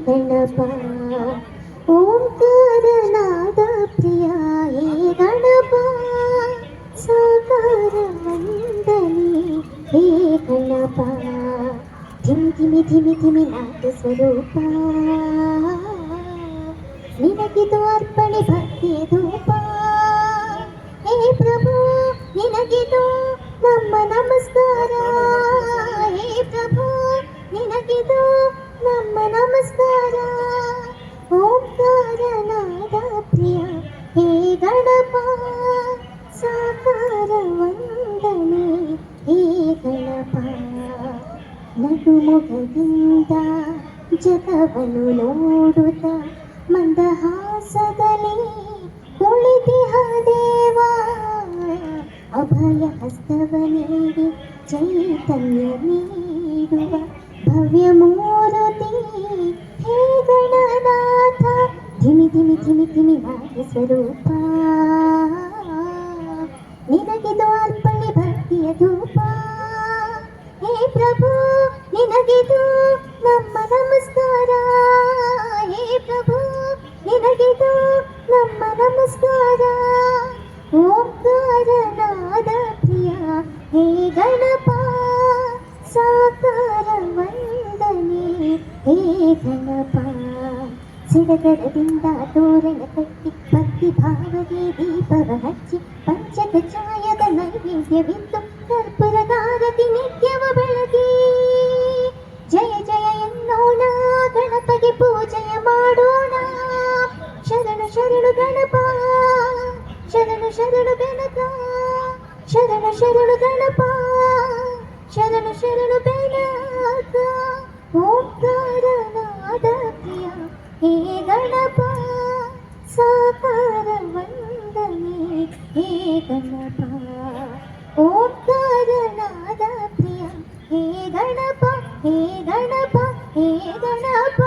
ಗಣಪ ಓಂಕಾರನಾದ ಪ್ರಿಯ ಹೇ ಗಣಪ ಸಾಕಾರ ವಂದನೆ ಹೇ ಗಣಪ ಧಿಮಿ ಧಿಮಿ ಧಿಮಿ ಧಿಮಿ ನಾದ ಸ್ವರೂಪ ನಿನಗಿದು ಅರ್ಪಣೆ ಭಕ್ತಿಯ ಧೂಪ ಹೇ ಪ್ರಭು ನಿನಗಿದು ನಮ್ಮ ನಮಸ್ಕಾರ ಹೇ ಪ್ರಭು ನಿನಗಿದು ನಮ್ಮ ನಮಸ್ಕಾರ ಓಂಕಾರನಾದ ಪ್ರಿಯ ಹೇ ಗಣಪ ಸಾಕಾರ ವಂದನೆ ಹೇ ಗಣಪ ನಗುಮುಖದಿಂದ ಜಗವನ್ನು ನೋಡುತ್ತ ಮಂದಹಾಸದಲ್ಲಿ ಕುಳಿತಿಹ ದೇವ ಅಭಯ ಹಸ್ತವ ನೀಡಿ ಚೈತನ್ಯ ನೀಡುವ ಭವ್ಯ ಮೂರುತಿ ಹೇ ಗಣನಾಥ ಧಿಮಿ ಧಿಮಿ ಧಿಮಿ ಧಿಮಿ ನಾದ ಸ್ವರೂಪ ನಿನಗಿದು ಅರ್ಪಣೆ ಭಕ್ತಿಯ ಧೂಪ ಹೇ ಪ್ರಭು ನಿನಗಿದು ನಮ್ಮ ನಮಸ್ಕಾರ ಹೇ ಪ್ರಭು ನಿನಗಿದು ನಮ್ಮ ನಮಸ್ಕಾರ ಓಂಕಾರನಾದ ಪ್ರಿಯ ಹೇ ಗಣಪ ಸಾಕಾರ ವಂದನೆ ಹೇ ಗಣಪ ಸಿಡಗರದಿಂದ ತೋರಣ ಕಟ್ಟಿ ಭಕ್ತಿ ಭಾವಗೆ ದೀಪವ ಹಚ್ಚಿ ಪಂಚಕ ಛಾಯದ ನೈವೇದ್ಯವಿತ್ತು ಕರ್ಪೂರದಾರತಿ ನಿತ್ಯವ ಬೆಳಗಿ ಜಯ ಜಯ ಎನ್ನೋಣ ಗಣಪಗೆ ಪೂಜೆಯ ಮಾಡೋಣ ಶರಣು ಶರಣು ಗಣಪ ಶರಣು ಶರಣು ಗಣಪ ಶರಣು ಶರಣು ಗಣಪ ಶರಣು ಶರಣು ಗಣಪ ಓಂಕಾರನಾದ ಪ್ರಿಯ ಹೇ ಗಣಪ ಸಾಕಾರ ವಂದನೆ ಹೇ ಗಣಪ ಓಂಕಾರನಾದ ಪ್ರಿಯ ಹೇ ಗಣಪ ಹೇ ಗಣಪ ಹೇ ಗಣಪ